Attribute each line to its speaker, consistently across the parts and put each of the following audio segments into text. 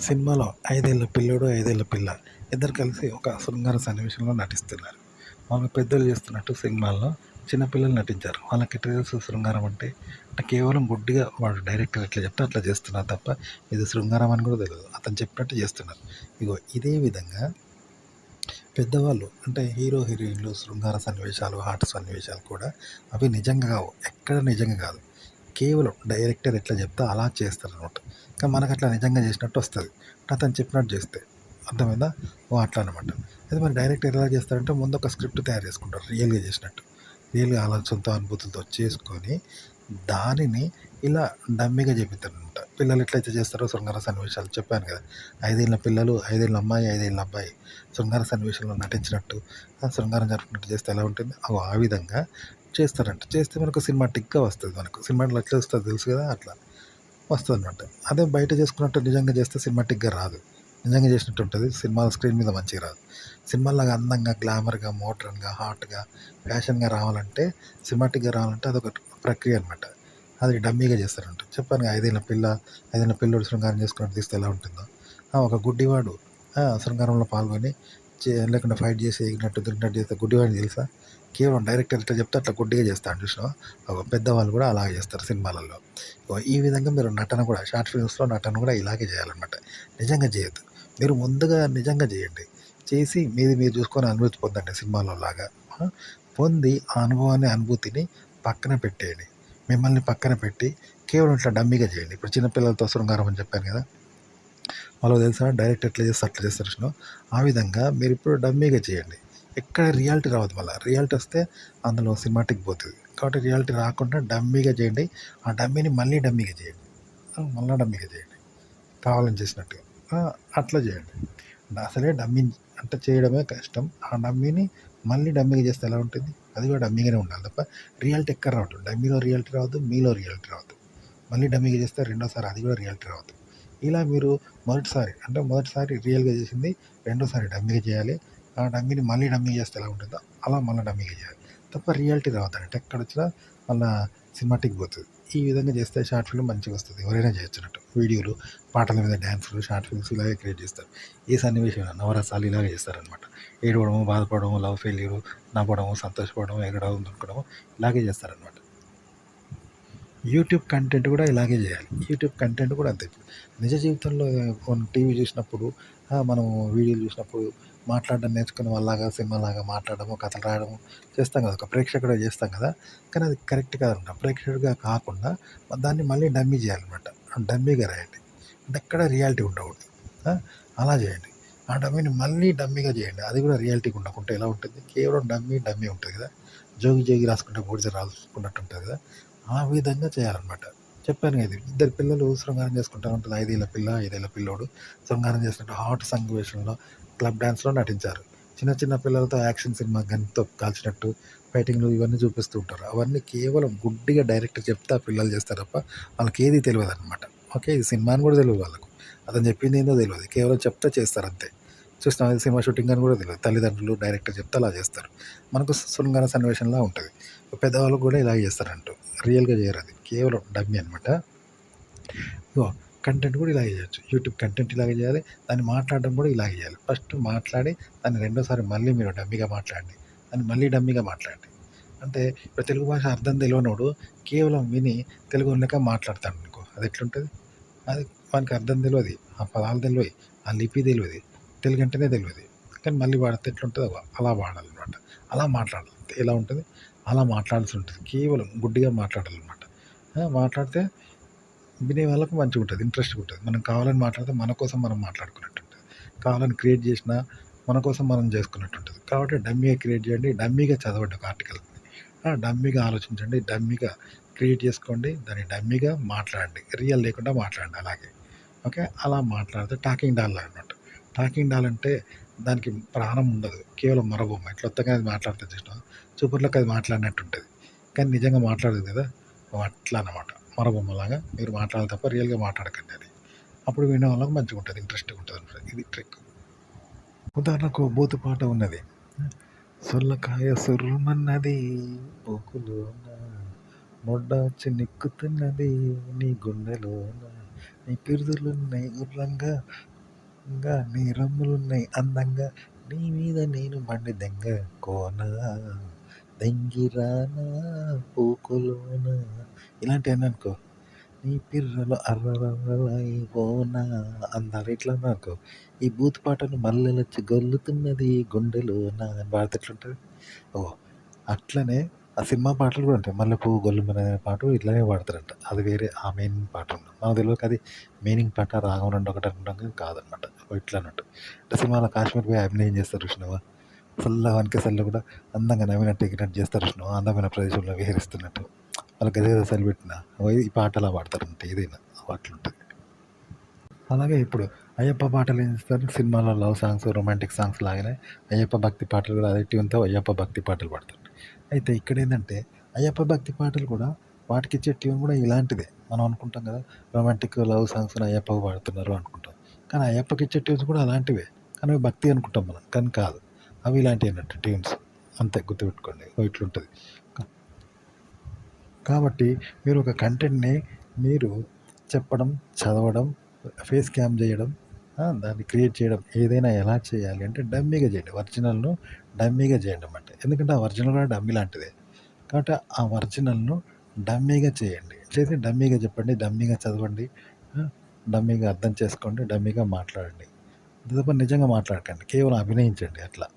Speaker 1: సినిమాలో 5 ఏళ్ల పిల్లోడు, 5 ఏళ్ల పిల్ల ఇద్దరు కలిసి ఒక శృంగార సన్నివేశంలో నటిస్తున్నారు. వాళ్ళు పెద్దలు చేస్తున్నట్టు సినిమాల్లో చిన్నపిల్లలు నటించారు. వాళ్ళకి ఎట్లా తెలుసు శృంగారం అంటే? కేవలం గుడ్డిగా వాడు డైరెక్టర్ ఎట్లా చెప్తే అట్లా చేస్తున్నారు తప్ప ఇది శృంగారం అని కూడా తెలియదు. అతను చెప్పినట్టు చేస్తున్నారు. ఇగో ఇదే విధంగా పెద్దవాళ్ళు అంటే హీరో, హీరోయిన్లు శృంగార సన్నివేశాలు, హాట్ సన్నివేశాలు కూడా అవి నిజంగా కావు. ఎక్కడ నిజంగా కాదు. కేవలం డైరెక్టర్ ఎట్లా చెప్తే అలా చేస్తారనమాట. కానీ మనకు అట్లా నిజంగా చేసినట్టు వస్తుంది. అతను చెప్పినట్టు చేస్తే అర్థమైందా? అట్లా అనమాట. అయితే మరి డైరెక్టర్ ఎలా చేస్తారంటే ముందు ఒక స్క్రిప్ట్ తయారు చేసుకుంటారు రియల్గా చేసినట్టు. రియల్గా అలా సొంత అనుభూతులతో చేసుకొని దానిని ఇలా డమ్మీగా చేపిస్తారనమాట. పిల్లలు ఎట్లయితే చేస్తారో శృంగార సన్నివేశాలు చెప్పాను కదా, 5 ఏళ్ల పిల్లలు, 5 ఏళ్ల అమ్మాయి, 5 ఏళ్ల అబ్బాయి శృంగార సన్నివేశంలో నటించినట్టు శృంగారం జరుపుకున్నట్టు చేస్తే ఎలా ఉంటుంది? ఆ విధంగా చేస్తారంట. చేస్తే మనకు సినిమాటిక్గా వస్తుంది. మనకు సినిమాలో ఎట్లా వస్తుంది తెలుసు కదా, అట్లా వస్తుంది అనమాట. అదే బయట చేసుకున్నట్టు నిజంగా చేస్తే సినిమాటిక్గా రాదు. నిజంగా చేసినట్టు ఉంటుంది. సినిమా స్క్రీన్ మీద మంచిగా రాదు. సినిమాలాగా అందంగా, గ్లామర్గా, మోడ్రన్గా, హాట్గా, ఫ్యాషన్గా రావాలంటే, సినిమాటిక్గా రావాలంటే అదొక ప్రక్రియ అనమాట. అది డమ్మీగా చేస్తారంట. చెప్పాను కదా, 5 ఏళ్ల పిల్ల, 5 ఏళ్ల పిల్లోడు శృంగారం చేసుకున్నట్టు తీస్తే ఎలా ఉంటుందో. ఒక గుడ్డివాడు శృంగారంలో పాల్గొని లేకుండా ఫైట్ చేసి ఎగిరినట్టు తిరిగినట్టు చేస్తే గుడ్డివాడిని తెలుసా? కేవలం డైరెక్టర్ ఎట్లా చెప్తే అట్లా గుడ్డిగా చేస్తాడు చూసినావా? పెద్దవాళ్ళు కూడా అలాగే చేస్తారు సినిమాలలో. ఈ విధంగా మీరు నటన కూడా షార్ట్ ఫిల్మ్స్లో నటన కూడా ఇలాగే చేయాలన్నమాట. నిజంగా చేయొద్దు. మీరు ముందుగా నిజంగా చేయండి. చేసి మీది మీరు చూసుకొని అనుభూతి పొందండి సినిమాలో లాగా. పొంది ఆ అనుభవాన్ని, అనుభూతిని పక్కన పెట్టేయండి. మిమ్మల్ని పక్కన పెట్టి కేవలం ఇట్లా డమ్మీగా చేయండి. ఇప్పుడు చిన్నపిల్లలతో శృంగారం అని చెప్పాను కదా, వాళ్ళకి తెలుసా డైరెక్ట్ ఎట్లా చేస్తే అట్లా చేస్తారు చూసినావా? ఆ విధంగా మీరు ఇప్పుడు డమ్మీగా చేయండి. ఎక్కడ రియాలిటీ రావద్దు. మళ్ళీ రియాలిటీ వస్తే అందులో సినిమాటిక్ పోతుంది. కాబట్టి రియాలిటీ రాకుండా డమ్మీగా చేయండి. ఆ డమ్మీని మళ్ళీ డమ్మీగా చేయండి. మళ్ళీ డమ్మీగా చేయండి కావాలని చేసినట్టుగా. అట్లా చేయండి. అసలే డమ్మీ అంటే చేయడమే కష్టం. ఆ డమ్మీని మళ్ళీ డమ్మీగా చేస్తే ఎలా ఉంటుంది? అది కూడా డమ్మీగానే ఉండాలి తప్ప రియాలిటీ ఎక్కడ రావద్దు. డమ్మీలో రియాలిటీ రావద్దు, మీలో రియాలిటీ రావద్దు. మళ్ళీ డమ్మీగా చేస్తే రెండోసారి అది కూడా రియాలిటీ రావద్దు. ఇలా మీరు మొదటిసారి రియల్గా చేసింది రెండోసారి డమ్మీగా చేయాలి. ఆ డమ్మీని మళ్ళీ డమ్మీ చేస్తే ఎలా ఉంటుందో అలా మళ్ళీ డమ్మీగా చేయాలి తప్ప రియాలిటీ రావద్దంటే ఎక్కడొచ్చినా మళ్ళీ సినిమాటిక్ పోతుంది. ఈ విధంగా చేస్తే షార్ట్ ఫిల్మ్ మంచిగా వస్తుంది. ఎవరైనా చేయొచ్చున్నట్టు. వీడియోలు, పాటల మీద డ్యాన్సులు, షార్ట్ ఫిల్మ్స్ ఇలాగే క్రియేట్ చేస్తారు. ఏ సన్నివేశం నవరసాలు ఇలాగే చేస్తారనమాట. ఏడవడము, బాధపడము, లవ్ ఫెయిల్యూరు, నవ్వడము, సంతోషపడము, ఎగడము, దుఃఖడము ఇలాగే చేస్తారనమాట. యూట్యూబ్ కంటెంట్ కూడా ఇలాగే చేయాలి. యూట్యూబ్ కంటెంట్ కూడా అంతే. నిజ జీవితంలో టీవీ చూసినప్పుడు, మనం వీడియోలు చూసినప్పుడు మాట్లాడడం నేర్చుకుని వాళ్ళలాగా సినిమాలాగా మాట్లాడడము, కథలు రాయడము చేస్తాం కదా, ఒక ప్రేక్షకుడిగా చేస్తాం కదా. కానీ అది కరెక్ట్ కాదనమాట. ప్రేక్షకుడిగా కాకుండా దాన్ని మళ్ళీ డమ్మీ చేయాలన్నమాట. డమ్మీగా రాయండి. అంటే ఎక్కడ రియాలిటీ ఉండకూడదు. అలా చేయండి. ఆ డమ్మీని మళ్ళీ డమ్మీగా చేయండి. అది కూడా రియాలిటీగా ఉండకుంటే ఎలా ఉంటుంది? కేవలం డమ్మీ ఉంటుంది కదా, జోగి జోగి రాసుకుంటే బూడిద రాసుకున్నట్టు ఉంటుంది కదా. ఆ విధంగా చేయాలన్నమాట. చెప్పాను కదా, ఇద్దరు పిల్లలు శృంగారం చేసుకుంటా ఉంటుంది. 5 ఏళ్ల పిల్ల, 5 ఏళ్ల పిల్లోడు శృంగారం చేసినట్టు హాట్ సన్నివేశంలో క్లబ్ డ్యాన్స్లో నటించారు. చిన్న చిన్న పిల్లలతో యాక్షన్ సినిమా గన్తో కాల్చినట్టు ఫైటింగ్లు ఇవన్నీ చూపిస్తూ ఉంటారు. అవన్నీ కేవలం గుడ్డిగా డైరెక్టర్ చెప్తే ఆ పిల్లలు చేస్తారు తప్ప వాళ్ళకి ఏది తెలియదు అనమాట. ఓకే, ఇది సినిమా అని కూడా తెలియదు వాళ్ళకు. అతను చెప్పింది ఏందో తెలియదు. కేవలం చెప్తే చేస్తారు అంతే. చూస్తాం, ఇది సినిమా షూటింగ్ అని కూడా తెలియదు. తల్లిదండ్రులు డైరెక్టర్ చెప్తే అలా చేస్తారు. మనకు శృంగార సన్నివేశంలా ఉంటుంది. పెద్దవాళ్ళు కూడా ఇలా చేస్తారంటూ రియల్గా చేయరు. అది కేవలం డమ్మీ అనమాట. కంటెంట్ కూడా ఇలాగే చేయొచ్చు. యూట్యూబ్ కంటెంట్ ఇలాగే చేయాలి. దాన్ని మాట్లాడడం కూడా ఇలాగే చేయాలి. ఫస్ట్ మాట్లాడి దాన్ని రెండోసారి మళ్ళీ మీరు డమ్మీగా మాట్లాడండి. దాన్ని మళ్ళీ డమ్మీగా మాట్లాడండి. అంటే ఇప్పుడు తెలుగు భాష అర్థం తెలియనోడు కేవలం విని తెలుగు లెక్క మాట్లాడతాడు అనుకో, అది ఎట్లుంటుంది? అది వానికి అర్థం తెలియదు, ఆ పదాలు తెలియదు, ఆ లిపి తెలియదు, తెలుగు అంటేనే తెలియదు. కానీ మళ్ళీ వాడితే ఎట్లుంటుందో అలా వాడాలన్నమాట. అలా మాట్లాడాలి. ఎలా ఉంటుంది? అలా మాట్లాడాల్సి ఉంటుంది. కేవలం గుడ్డిగా మాట్లాడాలన్నమాట. మాట్లాడితే వినే వాళ్ళకు మంచిగా ఉంటుంది, ఇంట్రెస్ట్గా ఉంటుంది. మనం కావాలని మాట్లాడితే మన కోసం మనం మాట్లాడుకున్నట్టు ఉంటుంది. కావాలని క్రియేట్ చేసినా మన కోసం మనం చేసుకున్నట్టు ఉంటుంది. కాబట్టి డమ్మీగా క్రియేట్ చేయండి. డమ్మీగా చదవండి ఒక ఆర్టికల్. డమ్మీగా ఆలోచించండి. డమ్మీగా క్రియేట్ చేసుకోండి. దాన్ని డమ్మీగా మాట్లాడండి. రియల్ లేకుండా మాట్లాడండి అలాగే. ఓకే, అలా మాట్లాడితే టాకింగ్ డాల్ అన్నమాట. టాకింగ్ డాల్ అంటే దానికి ప్రాణం ఉండదు, కేవలం మరబొమ్మ. ఇట్లా కొత్తగా అది మాట్లాడితే చూసినా చూపర్లోకి అది మాట్లాడినట్టు ఉంటుంది, కానీ నిజంగా మాట్లాడదు కదా. అట్లా అన్నమాట. మరబొమ్మలాగా మీరు మాట్లాడాలి తప్ప రియల్గా మాట్లాడకండి. అది అప్పుడు వినే వాళ్ళకి మంచిగా ఉంటుంది, ఇంట్రెస్ట్గా ఉంటుంది అనమాట. ఇది ట్రిక్. ఉదాహరణకు బూతు పాట ఉన్నది. సొల్లకాయ సుర్రుమన్నది పోకులోన, మొడ్డ చిన్నెక్కుతున్నది నీ గుండెలోన, నీ పిరుదులున్నాయి గుర్రంగా నీ రమ్ములున్నాయి అందంగా నీ మీద నేను బండి దెంగ కోన దెంగిరానా పూకులోన ఇలాంటివన్నీ అనుకో నీ పిర్రలో అర్రరర్రలైపోనా అందాలు ఇట్లా అనుకో ఈ బూత్ పాటను మల్లెలొచ్చి గొల్లుతున్నది గుండెలోన అని పాడితే ఎట్లుంటుంది ఓ అట్లనే ఆ సినిమా పాటలు కూడా ఉంటాయి. 'మల్లెపువ్వు గొల్లుమనే' అనే పాట ఇట్లానే పాడతారంట. అది వేరే ఆ మెయిన్ పాట ఉంది. నాకు తెలవక అది మీనింగ్ పాట రాగం 2 ఒకటి అనుకున్నాం కాదనమాట. ఇట్లా అన్నట్టు. అంటే సినిమాలో కాశ్మీర్ పోయి అభినయం చేస్తారు చూసినావా? ఫుల్‌గా వనకేసల్లో కూడా అందంగా నవ్వినట్టు ఎగిరినట్టు చేస్తారు చూసినావా? అందమైన ప్రదేశంలో విహరిస్తున్నట్టు. వాళ్ళకి గద గద చలి పెట్టినా ఈ పాట అలా పాడతారంట ఏదైనా అట్లుంటది. అలాగే ఇప్పుడు అయ్యప్ప పాటలు ఏం చేస్తారు సినిమాలో లవ్ సాంగ్స్, రొమాంటిక్ సాంగ్స్ లాగానే అయ్యప్ప భక్తి పాటలు కూడా అదే ట్యూన్‌తో అయ్యప్ప భక్తి పాటలు పాడతారు. అయితే ఇక్కడేందంటే అయ్యప్ప భక్తి పాటలు కూడా వాటికిచ్చే ట్యూన్ కూడా ఇలాంటిదే. మనం అనుకుంటాం కదా! రొమాంటిక్ లవ్ సాంగ్స్‌ని అయ్యప్పకి పాడుతున్నారు అనుకుంటాం. కానీ అయ్యప్పకిచ్చే ట్యూన్స్ కూడా అలాంటివే. కానీ అవి భక్తి అనుకుంటాం మనం. కానీ కాదు. అవి ఇలాంటివి అన్నట్టు ట్యూన్స్. అంతే గుర్తుపెట్టుకోండి. ఇట్లుంటది. కాబట్టి మీరు ఒక కంటెంట్‌ని మీరు చెప్పడం, చదవడం, ఫేస్ క్యామ్ చేయడం, దాన్ని క్రియేట్ చేయడం ఏదైనా ఎలా చేయాలి అంటే డమ్మీగా చేయండి. ఒరిజినల్‌ను డమ్మీగా చేయండన్నమాట. ఎందుకంటే ఆ ఒరిజినల్ కూడా డమ్మీ లాంటిదే. కాబట్టి ఆ ఒరిజినల్‌ను డమ్మీగా చేయండి. చేసి డమ్మీగా చెప్పండి, డమ్మీగా చదవండి, డమ్మీగా అర్థం చేసుకోండి, డమ్మీగా మాట్లాడండి. అంతే తప్ప నిజంగా మాట్లాడకండి. కేవలం అభినయించండి అట్లా.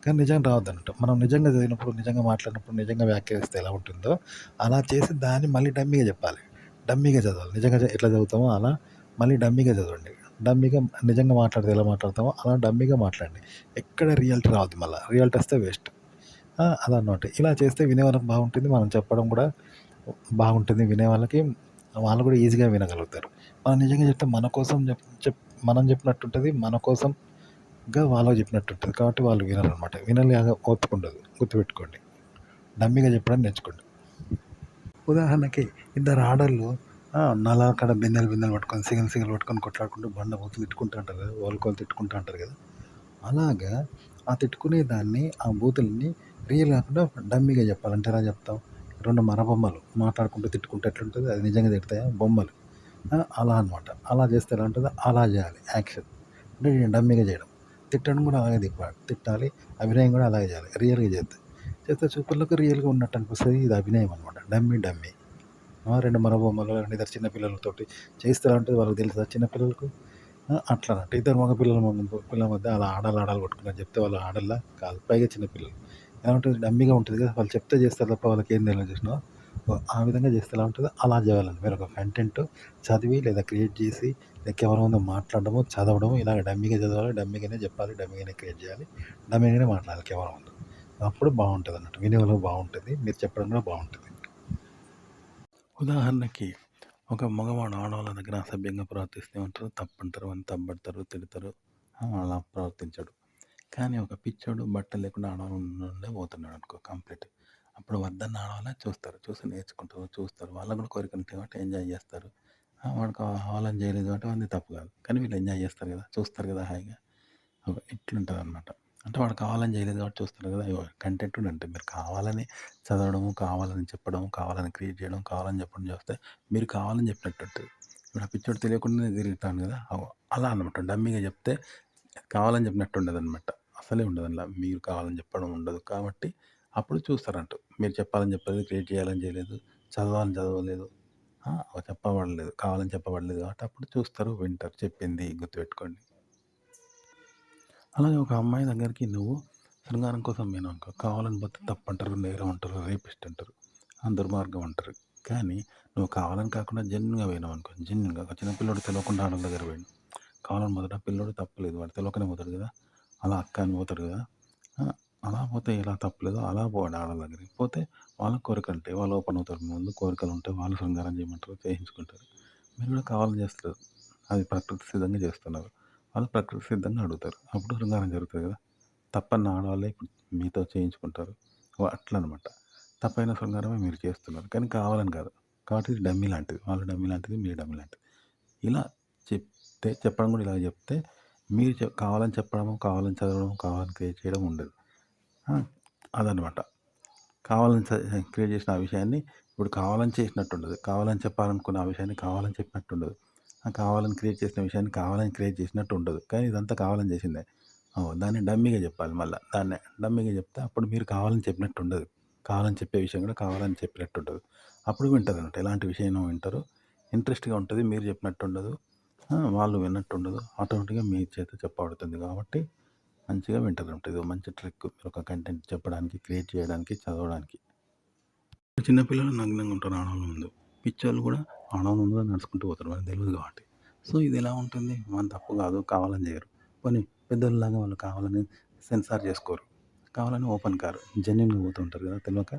Speaker 1: కానీ నిజంగా రావద్దన్నట్టు. మనం నిజంగా చదివినప్పుడు, నిజంగా మాట్లాడినప్పుడు, నిజంగా వ్యాఖ్యానిస్తే ఎలా ఉంటుందో అలా చేసి దాన్ని మళ్ళీ డమ్మీగా చెప్పాలి. డమ్మీగా చదవాలి. నిజంగా ఎట్లా చదువుతామో అలా మళ్ళీ డమ్మీగా చదవండి. డమ్మీగా నిజంగా మాట్లాడితే ఎలా మాట్లాడతామో అలా డమ్మీగా మాట్లాడండి. ఎక్కడ రియాలిటీ రావద్దు మళ్ళా. రియాలిటీ వస్తే వేస్ట్. అదన్నమాట. ఇలా చేస్తే వినేవాళ్ళకి బాగుంటుంది. మనం చెప్పడం కూడా బాగుంటుంది. వినేవాళ్ళకి వాళ్ళు కూడా ఈజీగా వినగలుగుతారు. మనం నిజంగా చెప్తే మన కోసం మనం చెప్పినట్టుంటది. మన కోసంగా వాళ్ళకి చెప్పినట్టుంటది. కాబట్టి వాళ్ళు వినరనమాట. వినలేక ఓపిక ఉండదు. గుర్తుపెట్టుకోండి. డమ్మీగా చెప్పడం నేర్చుకోండి. ఉదాహరణకి ఇద్దరు ఆడోళ్ళు నలాకాడ బిందెలు బిందెలు పట్టుకొని సిగలు సిగలు పట్టుకొని కొట్లాడుకుంటూ బండ బూతులు తిట్టుకుంటూ ఉంటారు కదా! ఒకళ్ళకొకళ్ళు తిట్టుకుంటూ ఉంటారు కదా! అలాగా ఆ తిట్టుకునే దాన్ని ఆ బూతులని రియల్ కాకుండా డమ్మీగా చెప్పాలంటే ఎలా చెప్తాం? 2 మరబొమ్మలు మాట్లాడుకుంటూ తిట్టుకుంటే ఎట్లుంటది? అది నిజంగా తిడతాయా? బొమ్మలు. అలా అనమాట. అలా చేస్తే ఎలా ఉంటదో అలా చేయాలి యాక్షన్. అంటే డమ్మీగా చేయడం. తిట్టడం కూడా అలాగే తిట్టాలి. అభినయం కూడా అలాగే చేయాలి. రియల్‌గా చేస్తే చూపర్లకు రియల్‌గా ఉన్నట్టు అనిపిస్తది. ఇది అభినయం అనమాట. డమ్మీ. 2 మరబొమ్మలు, ఇద్దరు చిన్న పిల్లలతోటి చేస్తే ఎలా ఉంటది వాళ్ళకి తెలుసా చిన్న పిల్లలకు? అట్లా అన్నట్టు. ఇద్దరు మగ పిల్లల మధ్య అలా ఆడాలు కొట్టుకున్నట్టు చెప్తే వాళ్ళు ఆడోల్లా కాదు. పైగా చిన్న పిల్లలు. ఎలా ఉంటది డమ్మీగా ఉంటది కదా! వాళ్ళు చెప్తే చేస్తారు తప్ప వాళ్ళకేం తెలవదు చూసినావా? ఆ విధంగా చేస్తే ఎలా ఉంటదో అలా చేయాలండి. మీరొక కంటెంట్ చదివి లేదా క్రియేట్ చేసి కెమెరా ముందు మాట్లాడడము, చదవడము ఇలాగ డమ్మీగా చదవాలి, డమ్మీగానే చెప్పాలి, డమ్మీగానే క్రియేట్ చేయాలి, డమ్మీగానే మాట్లాడాలి కెమెరా ముందు. అప్పుడు బాగుంటదన్నట్టు. వినేవాళ్ళకి బాగుంటది. మీరు చెప్పడం కూడా బాగుంటది. ఉదాహరణకి ఒక మగవాడు ఆడవాళ్ళ దగ్గర అసభ్యంగా ప్రవర్తిస్తే ఏమంటారు? తప్పంటారు, వాడిని తప్పబడతారు, తిడతారు. అలా ప్రవర్తించడు. కానీ ఒక పిచ్చోడు బట్టలు లేకుండా ఆడవాళ్ళ నుండే పోతున్నాడు అనుకో కంప్లీట్. అప్పుడు వద్దన్న ఆడవాళ్ళే చూస్తారు. చూసి నేర్చుకుంటారు, చూస్తారు. వాళ్ళకి కూడా కోరిక ఉంటుంది కాబట్టి ఎంజాయ్ చేస్తారు. వాడు కావాలని చేయలేదు కాబట్టి వాడిది తప్పు కాదు. కానీ వీళ్ళు ఎంజాయ్ చేస్తారు కదా! చూస్తారు కదా హాయిగా. ఇట్లుంటదనమాట. అంటే వాడు కావాలని చేయలేదు కాబట్టి చూస్తారు కదా! కంటెంట్ కూడా అంతే. మీరు కావాలని చదవడము, కావాలని చెప్పడం, కావాలని క్రియేట్ చేయడం, కావాలని చెప్పడం చేస్తే మీరు కావాలని చెప్పినట్టుంటది. ఇప్పుడు ఆ పిచ్చోడు తెలియకుండానే తిరుగుతాను కదా! అలా అనమాట. డమ్మీగా చెప్తే కావాలని చెప్పినట్టు ఉండదనమాట. అసలే ఉండదు అందులో. మీరు కావాలని చెప్పడం ఉండదు. కాబట్టి అప్పుడు చూస్తారంట. మీరు చెప్పాలని చెప్పలేదు, క్రియేట్ చేయాలని చేయలేదు, చదవాలని చదవలేదు, చెప్పబడలేదు, కావాలని చెప్పబడలేదు కాబట్టి అప్పుడు చూస్తారు, వింటారు. చెప్పింది గుర్తుపెట్టుకోండి. అలాగే ఒక అమ్మాయి దగ్గరికి నువ్వు శృంగారం కోసం పోయినావనుకో, కావాలని పోతే తప్పంటారు, నేరం అంటారు, రేపిస్ట్ అంటారు, దుర్మార్గం అంటారు. కానీ నువ్వు కావాలని కాకుండా జెన్యూన్‌గా పోయినావనుకో, జెన్యూన్‌గా ఒక చిన్న పిల్లోడు తెలవకుండా ఆడోళ్ళ దగ్గర పోయిండు. కావాలని మొదట పిల్లోడు తప్పులేదు. వాడు తెలవకనే పోతాడు కదా! అలా అక్క అని పోతాడు కదా! ఆ! అలా పోతే ఎలా తప్పులేదో అలా పోవాలి ఆడోళ్ళ దగ్గరికి. పోతే వాళ్ళకి కోరికలుంటాయి. వాళ్ళు ఓపెన్ అవుతారు మీ ముందు. కోరికలుంటాయి. వాళ్ళు శృంగారం చేయమంటారు, చేయించుకుంటారు. మీరు కూడా కావాలని చేస్తారు. అది ప్రకృతి సిద్ధంగా చేస్తున్నారు. వాళ్ళు ప్రకృతి సిద్ధంగా అడుగుతారు. అప్పుడు శృంగారం జరుగుతుంది కదా! తప్పని ఆడవాళ్ళే ఇప్పుడు మీతో చేయించుకుంటారు. అట్లనమాట. తప్పైన శృంగారమే మీరు చేస్తున్నారు. కానీ కావాలని కాదు. కాబట్టి ఇది డమ్మీ లాంటిది. వాళ్ళ డమ్మీ లాంటిది, మీ డమ్మీ లాంటిది. ఇలా చెప్పడం కూడా ఇలా చెప్తే మీరు కావాలని చెప్పడము, కావాలని చదవడం, కావాలని క్రియేట్ చేయడం ఉండదు. అదనమాట. కావాలని క్రియేట్ చేసిన ఆ విషయాన్ని ఇప్పుడు కావాలని చేసినట్టు ఉండదు. కావాలని చెప్పాలనుకున్న ఆ విషయాన్ని కావాలని చెప్పినట్టు ఉండదు. కావాలని క్రియేట్ చేసిన విషయాన్ని కావాలని క్రియేట్ చేసినట్టు ఉండదు. కానీ ఇదంతా కావాలని చేసిందే. దాన్ని డమ్మీగా చెప్పాలి మళ్ళా. దాన్నే డమ్మీగా చెప్తే అప్పుడు మీరు కావాలని చెప్పినట్టు ఉండదు. కావాలని చెప్పే విషయం కూడా కావాలని చెప్పినట్టు ఉంటది. అప్పుడు వింటారనమాట. ఎలాంటి విషయమో వింటారు. ఇంట్రెస్ట్‌గా ఉంటది. మీరు చెప్పినట్టు ఉండదు. వాళ్ళు విన్నట్టు ఉండదు. ఆటోమేటిక్‌గా మీ చేత చెప్పబడుతుంది కాబట్టి మంచిగా వింటారనమాట. ఇదో మంచి ట్రిక్. మీరు ఒక కంటెంట్ చెప్పడానికి, క్రియేట్ చేయడానికి, చదవడానికి. చిన్న పిల్లలు నగ్నంగా ఉంటారు ఆడవాళ్ళ ముందు. పిచ్చోళ్ళు కూడా ఆడవాళ్ళ ముందు నడుచుకుంటూ పోతారు. వాళ్ళకి తెలవదు కాబట్టి. సో, ఇది ఎలా ఉంటుంది? మన తప్పు కాదు. కావాలని చేయరు. పోనీ పెద్దోళ్ళలాగా వాళ్ళు కావాలని సెన్సార్ చేసుకోరు. కావాలని ఓపెన్ కారు. జెన్యూన్‌గా పోతూ ఉంటారు కదా తెలవక.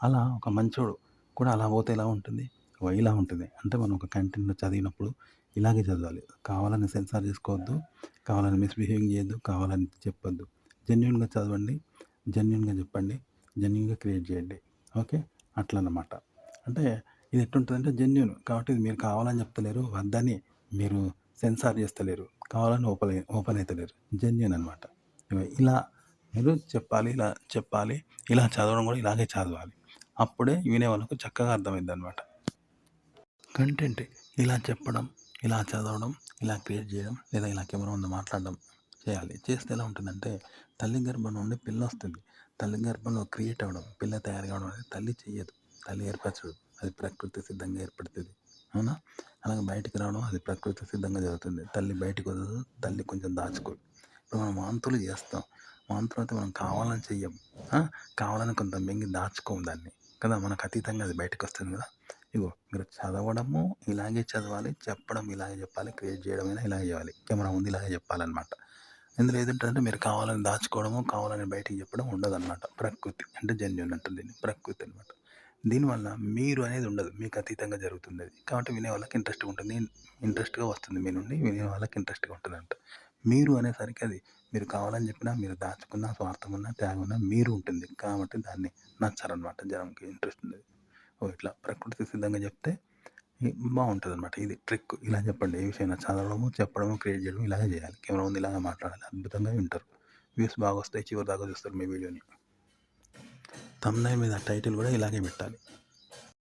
Speaker 1: అలా ఒక మంచోడు కూడా అలా పోతే ఎలా ఉంటుంది? ఇలా ఉంటుంది. అంటే మనం ఒక కంటెంట్ చదివినప్పుడు ఇలాగే చదవాలి. కావాలని సెన్సార్ చేసుకోవద్దు. కావాలని మిస్‌బిహేవింగ్ చేయొద్దు. కావాలని చెప్పొద్దు. జెన్యూన్‌గా చదవండి. జెన్యూన్‌గా చెప్పండి. జెన్యూన్‌గా క్రియేట్ చేయండి. ఓకే. అట్లనమాట. అంటే ఇది ఎట్టుంటదంటే జెన్యూన్. కాబట్టి ఇది మీరు కావాలని చెప్తలేరు. వద్దని మీరు సెన్సార్ చేస్తలేరు. కావాలని ఓపెన్ అయితలేరు. జెన్యూన్ అనమాట. ఇలా మీరు చెప్పాలి. ఇలా చెప్పాలి. ఇలా చదవడం కూడా ఇలాగే చదవాలి. అప్పుడే వినే వాళ్ళకు చక్కగా అర్థమైద్దనమాట. కంటెంట్ ఇలా చెప్పడం, ఇలా చదవడం, ఇలా క్రియేట్ చేయడం లేదా ఇలా కెమెరా ముందు మాట్లాడడం చేయాలి. చేస్తే ఎలా ఉంటుందంటే తల్లి గర్భం నుండి పిల్లొస్తుంది. తల్లి గర్భంలో క్రియేట్ అవ్వడం, పిల్ల తయారు కావడం అనేది తల్లి చెయ్యదు. తల్లి ఏర్పరచదు. అది ప్రకృతి సిద్ధంగా ఏర్పడుతుంది. అవునా? అలాగే బయటికి రావడం అది ప్రకృతి సిద్ధంగా జరుగుతుంది. తల్లి బయటికి వదలదు. తల్లి కొంచెం దాచుకోదు. ఇప్పుడు మనం వాంతులు చేస్తాం. వాంతులు అయితే మనం కావాలని చెయ్యం. కావాలని కొంత మింగి దాచుకోము దాన్ని కదా. మనకు అతీతంగా అది బయటకు వస్తుంది కదా. ఇగో మీరు చదవడము ఇలాగే చదవాలి, చెప్పడం ఇలాగే చెప్పాలి, క్రియేట్ చేయడమైనా ఇలాగే చేయాలి. కెమెరా ముందు ఇలాగే చెప్పాలన్నమాట. ఇందులో ఏదుంటదంటే మీరు కావాలని దాచుకోవడము, కావాలని బయటికి చెప్పడం ఉండదన్నమాట. ప్రకృతి అంటే జెన్యూన్ అంటారు దీన్ని. ప్రకృతి అనమాట. దీనివల్ల మీరు అనేది ఉండదు. మీకు అతీతంగా జరుగుతుంది అది. కాబట్టి వినే వాళ్ళకి ఇంట్రెస్ట్‌గా ఉంటుంది. ఇంట్రెస్ట్‌గా వస్తుంది మీ నుండి. వినే వాళ్ళకి ఇంట్రెస్ట్‌గా ఉంటదంట. మీరు అనేసరికి అది మీరు కావాలని చెప్పినా, మీరు దాచుకున్నా, స్వార్థమున్నా, త్యాగమున్నా మీరు ఉంటుంది. కాబట్టి దాన్ని నచ్చరనమాట జనంకి. ఇంట్రెస్ట్ ఉండదు. ఇట్లా ప్రకృతి సిద్ధంగా చెప్తే బాగుంటుందన్నమాట. ఇది ట్రిక్. ఇలా చెప్పండి. ఏ విషయమైనా చదవడము, చెప్పడము, క్రియేట్ చేయడం ఇలాగే చేయాలి. కెమెరా ముందు ఇలాగే మాట్లాడాలి. అద్భుతంగా వింటారు. వ్యూస్ బాగా వస్తాయి. చివరి దాకా చూస్తారు మీ వీడియోని. థంబ్‌నెయిల్ మీద టైటిల్ కూడా ఇలాగే పెట్టాలి.